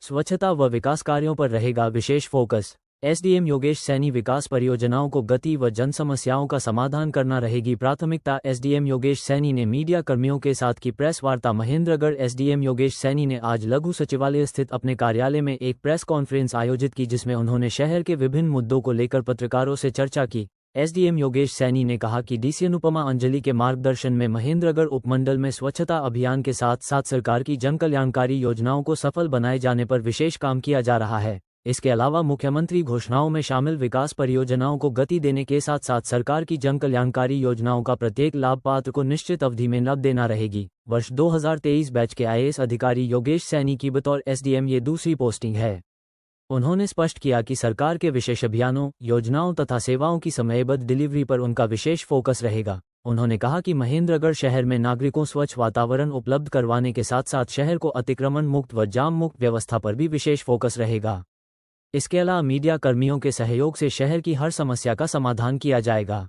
स्वच्छता व विकास कार्यों पर रहेगा विशेष फोकस। एसडीएम योगेश सैनी विकास परियोजनाओं को गति व जन समस्याओं का समाधान करना रहेगी प्राथमिकता। एसडीएम योगेश सैनी ने मीडिया कर्मियों के साथ की प्रेस वार्ता। महेंद्रगढ़ एसडीएम योगेश सैनी ने आज लघु सचिवालय स्थित अपने कार्यालय में एक प्रेस कॉन्फ्रेंस आयोजित की, जिसमें उन्होंने शहर के विभिन्न मुद्दों को लेकर पत्रकारों से चर्चा की। एसडीएम योगेश सैनी ने कहा कि डीसी अनुपमा अंजलि के मार्गदर्शन में महेंद्रगढ़ उपमंडल में स्वच्छता अभियान के साथ साथ सरकार की जन कल्याणकारी योजनाओं को सफल बनाए जाने पर विशेष काम किया जा रहा है। इसके अलावा मुख्यमंत्री घोषणाओं में शामिल विकास परियोजनाओं को गति देने के साथ साथ सरकार की जन कल्याणकारी योजनाओं का प्रत्येक लाभ पात्र को निश्चित अवधि में लाभ देना रहेगी। वर्ष 2023 बैच के आईएएस अधिकारी योगेश सैनी की बतौर एसडीएम ये दूसरी पोस्टिंग है। उन्होंने स्पष्ट किया कि सरकार के विशेष अभियानों, योजनाओं तथा सेवाओं की समयबद्ध डिलीवरी पर उनका विशेष फोकस रहेगा। उन्होंने कहा कि महेंद्रगढ़ शहर में नागरिकों स्वच्छ वातावरण उपलब्ध करवाने के साथ साथ शहर को अतिक्रमण मुक्त व जाम मुक्त व्यवस्था पर भी विशेष फोकस रहेगा। इसके अलावा मीडिया कर्मियों के सहयोग से शहर की हर समस्या का समाधान किया जाएगा।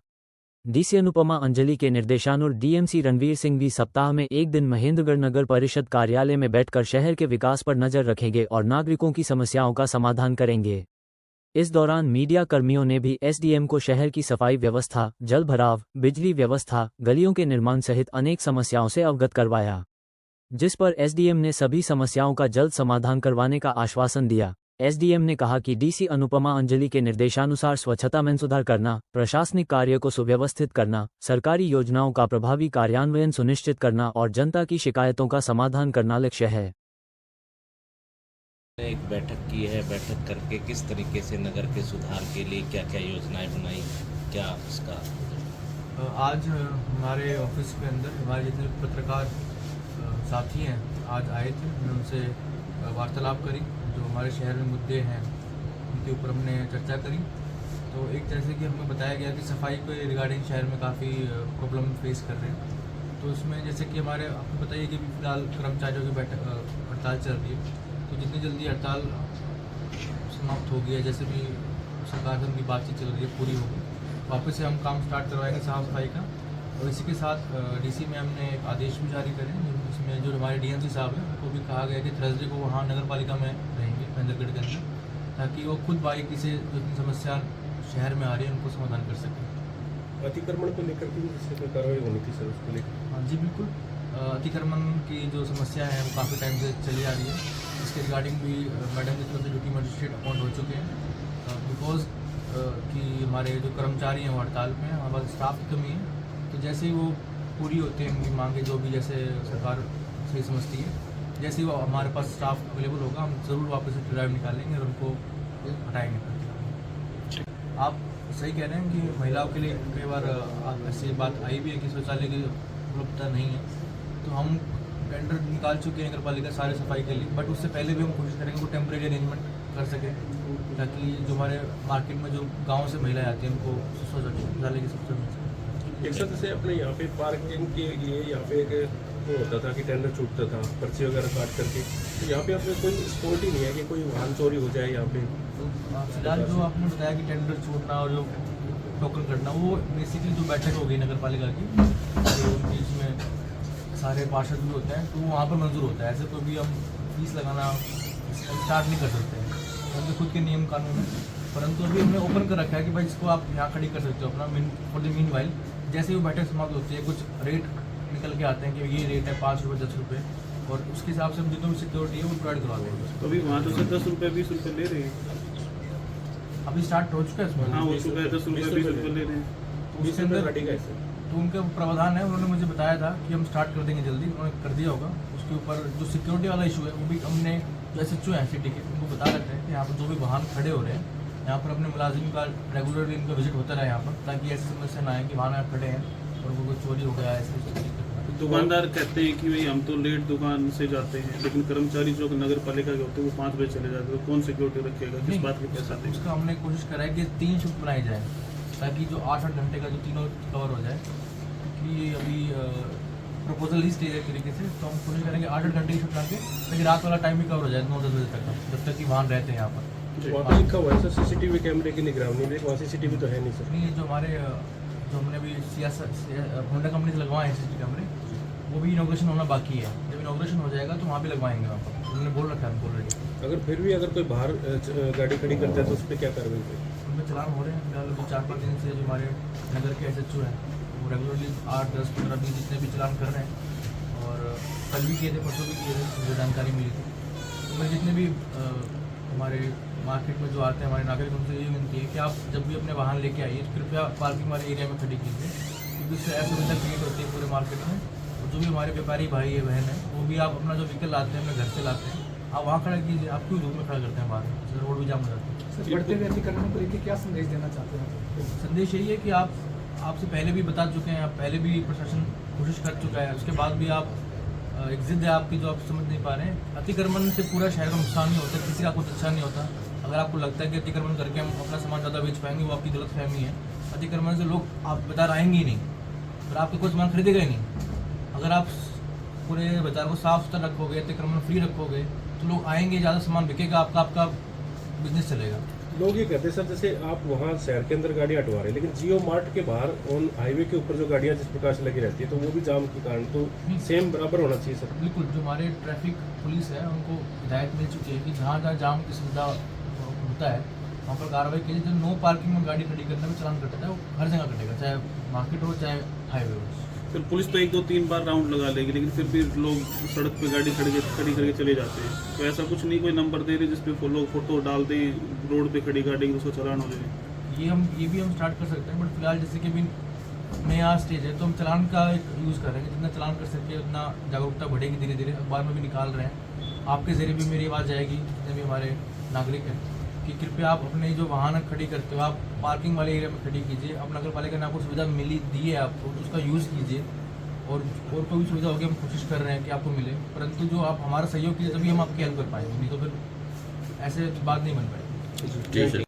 डीसी अनुपमा अंजलि के निर्देशानुसार डीएमसी रणवीर सिंह भी सप्ताह में एक दिन महेंद्रगढ़ नगर परिषद कार्यालय में बैठकर शहर के विकास पर नजर रखेंगे और नागरिकों की समस्याओं का समाधान करेंगे। इस दौरान मीडिया कर्मियों ने भी एसडीएम को शहर की सफाई व्यवस्था, जल भराव, बिजली व्यवस्था, गलियों के निर्माण सहित अनेक समस्याओं से अवगत करवाया, जिस पर एसडीएम ने सभी समस्याओं का जल्द समाधान करवाने का आश्वासन दिया। एसडीएम ने कहा कि डीसी अनुपमा अंजलि के निर्देशानुसार स्वच्छता में सुधार करना, प्रशासनिक कार्य को सुव्यवस्थित करना, सरकारी योजनाओं का प्रभावी कार्यान्वयन सुनिश्चित करना और जनता की शिकायतों का समाधान करना लक्ष्य है। एक बैठक की है, बैठक करके किस तरीके से नगर के सुधार के लिए क्या क्या योजनाएं बनाई, क्या उसका आज हमारे ऑफिस के अंदर हमारे जितने पत्रकार साथी हैं आज आए थे। हमने उनसे वार्तालाप करी, जो हमारे शहर में मुद्दे हैं उनके ऊपर हमने चर्चा करी। तो एक तरह से कि हमें बताया गया कि सफाई के रिगार्डिंग शहर में काफ़ी प्रॉब्लम फेस कर रहे हैं। तो उसमें जैसे कि हमारे आपको बताइए कि फिलहाल कर्मचारियों की हड़ताल चल रही है, तो जितनी जल्दी हड़ताल समाप्त होगी है, जैसे भी सरकार से उनकी बातचीत चल रही है पूरी होगी, वापस से हम काम स्टार्ट करवाएंगे साफ सफाई का। और इसी के साथ डीसी मैम ने एक आदेश भी जारी करे, जिसमें जो हमारे डीएमसी साहब हैं उनको भी कहा गया कि थर्सडे को वहाँ नगर पालिका में रहेंगे महेंद्रगढ़ के अंदर, ताकि वो खुद बारीकी से जो समस्या शहर में आ रही है उनको समाधान कर सकें। अतिक्रमण को लेकर के भी कार्रवाई होनी थी सर, उसको लेकर? हाँ जी बिल्कुल, अतिक्रमण की जो समस्या है वो काफ़ी टाइम से चली आ रही है। इसके रिगार्डिंग भी मैडम की तरफ से ड्यूटी मजिस्ट्रेट अपॉइंट हो चुके हैं, बिकॉज कि हमारे जो कर्मचारी हैं वो हड़ताल में हैं, हमारे स्टाफ की कमी है। तो जैसे ही वो पूरी होते हैं उनकी मांगे, जो भी जैसे सरकार सही समझती है, जैसे ही वो हमारे पास स्टाफ अवेलेबल होगा हम ज़रूर वापस से ड्राइव निकालेंगे और उनको हटाएंगे। आप सही कह रहे हैं कि महिलाओं के लिए कई बार ऐसी बात आई भी है कि शौचालय की उपलब्धता नहीं है, तो हम टेंडर निकाल चुके हैं नगर पालिका सारे सफाई के लिए, बट उससे पहले भी हम कोशिश करेंगे वो टेम्परेरी अरेंजमेंट कर सकें, ताकि जो हमारे मार्केट में जो गाँव से महिलाएं आती हैं उनको शौचालय की सुविधा मिल सके। एक साथ जैसे अपने यहाँ पे पार्किंग के लिए यहाँ पे एक वो होता था कि टेंडर छूटता था पर्ची वगैरह काट करके, तो यहाँ पे अपने कोई स्पॉट ही नहीं है कि कोई वाहन चोरी हो जाए यहाँ पे। तो फिलहाल जो आपने बताया कि टेंडर छूटना और जो टोकन करना, वो बेसिकली जो बैठक हो गई नगर पालिका की, तो उनकी इसमें सारे पार्षद भी होते हैं, तो वहाँ पर मंजूर होता है। ऐसे कोई भी हम फीस लगाना स्टार्ट नहीं कर सकते हैं, उनके खुद के नियम कानून है। परंतु अभी हमने ओपन कर रखा है कि भाई इसको आप यहाँ खड़ी कर सकते हो अपना फॉर द मीन वाइल। जैसे वो बैठक समाप्त होती है, कुछ रेट निकल के आते हैं कि ये रेट है 5 रुपये 10 रुपये, और उसके हिसाब से हम जितनी भी सिक्योरिटी है वो प्रोवाइड करवा देंगे। तो अभी वहाँ तो सर 10 रुपये 20 रुपये ले रहे हैं, अभी स्टार्ट हो चुका है इसमें। हाँ हो चुका है, 10 रुपये 20 रुपये ले रहे हैं, तो उसके अंदर तो उनका प्रावधान है, उन्होंने मुझे बताया था कि हम स्टार्ट कर देंगे जल्दी, उन्होंने कर दिया होगा। उसके ऊपर जो सिक्योरिटी वाला इशू है वो भी हमने जो SHO हैं सिटी के, उनको बता रखा है कि यहाँ पर जो भी वाहन खड़े हो रहे हैं, यहाँ पर अपने मुलाजिम का रेगुलरली इनका विजिट होता रहे यहाँ पर, ताकि ऐसी समस्या ना आए कि वाहन यहाँ खड़े हैं और वो कोई चोरी हो गया ऐसे। दुकानदार कहते हैं कि भाई हम तो लेट दुकान से जाते हैं, लेकिन कर्मचारी जो नगर पालिका के होते हैं वो 5 बजे चले जाते हैं, तो कौन सिक्योरिटी रखेगा, किस बात के पैसा देगा? उसका हमने कोशिश करा है कि 3 शिफ्ट बनाई जाए, ताकि जो 8-8 घंटे का जो तीनों कवर हो जाए, क्योंकि अभी प्रपोजल ही स्टेज है तरीके से, तो हम कोशिश करेंगे 8-8 घंटे की शिफ्ट डाल के, ताकि रात वाला टाइम भी कवर हो जाए 9-10 बजे तक, जब तक कि वाहन रहते हैं यहाँ पर। वहाँ पे लिखा हुआ है सर CCTV कैमरे की निगरानी, वहाँ CCTV तो है नहीं सर। नहीं, जो हमारे जो हमने अभी होंडा कंपनी से लगवाए हैं CCTV कैमरे, वो भी इनॉग्रेशन होना बाकी है। जब इनॉग्रेशन हो जाएगा तो वहाँ भी लगवाएंगे, वहाँ पर उन्होंने बोल रखा है हमको ऑलरेडी। अगर फिर भी अगर कोई बाहर गाड़ी खड़ी करता है तो उस पर क्या कार्रवाई करें? उनमें चलान हो रहे हैं फिलहाल। अभी 4-5 दिन से जो हमारे नगर के SHO हैं वो रेगुलरली 8, 10, 15, 20 जितने भी चलान कर रहे हैं। और कल भी किए थे, परसों भी किए थे, मुझे जानकारी मिली थी। तो मैं जितने भी हमारे मार्केट में जो आते हैं हमारे नागरिक, उनसे यही विनती है कि आप जब भी अपने वाहन लेके आइए कृपया पार्किंग वाले एरिया में खड़ी कीजिए, क्योंकि इससे असुविधा क्रिएट होती है पूरे मार्केट में। और जो भी हमारे व्यापारी भाई है बहन है वो भी आप अपना जो व्हीकल लाते हैं अपने घर से लाते हैं, आप वहाँ खड़ा कीजिए। आप क्यों धूप में खड़ा करते हैं बाहर, इससे रोड भी जाम हो जाता है। सर, बढ़ते हुए अतिक्रमण को लेकर क्या संदेश देना चाहते हैं? संदेश यही है कि आपसे पहले भी बता चुके हैं, आप पहले भी प्रशासन कोशिश कर चुका है, उसके बाद भी आप एक जिद है आपकी जो आप समझ नहीं पा रहे हैं। अतिक्रमण से पूरा शहर का नुकसान नहीं होता, किसी का कुछ अच्छा नहीं होता। अगर आपको लगता है कि अतिक्रमण करके हम अपना सामान ज़्यादा बेच पाएंगे, वो आपकी गलत फहमी है। अतिक्रमण से लोग आप बाजार आएंगे ही नहीं और आपको कोई सामान खरीदेगा ही नहीं। अगर आप पूरे बाजार को साफ सुथरा रखोगे, अतिक्रमण फ्री रखोगे, तो लोग आएंगे, ज़्यादा सामान बिकेगा, आपका बिजनेस चलेगा। लोग ये कहते हैं सर, जैसे आप वहाँ शहर के अंदर गाड़ी हटवा रहे हैं, लेकिन जियो मार्ट के बाहर ऑन हाईवे के ऊपर जो गाड़ियाँ जिस प्रकार से लगी रहती है, तो वो भी जाम के कारण तो सेम बराबर होना चाहिए सर। बिल्कुल, जो हमारे ट्रैफिक पुलिस है उनको हिदायत मिल चुकी है कि जहाँ जहाँ जाम की सुविधा होता है वहाँ पर कार्रवाई कीजिए। जो नो पार्किंग में गाड़ी खड़ी करने में चालान कटेगा है, वो हर जगह कटेगा, चाहे मार्केट हो चाहे हाईवे हो। फिर पुलिस तो 1-2-3 बार राउंड लगा लेगी, लेकिन फिर भी लोग सड़क पे गाड़ी खड़ी करके चले जाते हैं। तो ऐसा कुछ नहीं, कोई नंबर दे रहे जिसपे लोग फोटो डाल दें रोड पे खड़ी गाड़ी, उसको चालान हो जाए। ये भी हम स्टार्ट कर सकते हैं, बट फिलहाल जैसे कि अभी नया स्टेज है तो हम चालान का एक यूज़ कर रहे हैं। जितना चालान कर सके उतना जागरूकता बढ़ेगी, धीरे धीरे अखबार में भी निकाल रहे हैं। आपके जरिए भी मेरी आवाज़ जाएगी जितने भी हमारे नागरिक हैं कि कृपया आप अपने जो वाहन खड़ी करते हो आप पार्किंग वाले एरिया में खड़ी कीजिए। अब नगर पालिका ने आपको सुविधा मिली दी है आपको, तो उसका यूज़ कीजिए। और कोई भी सुविधा होगी हम कोशिश कर रहे हैं कि आपको मिले, परंतु जो आप हमारा सहयोग कीजिए तभी हम आपकी हेल्प कर पाएंगे, नहीं तो फिर ऐसे बात नहीं बन पाएगी।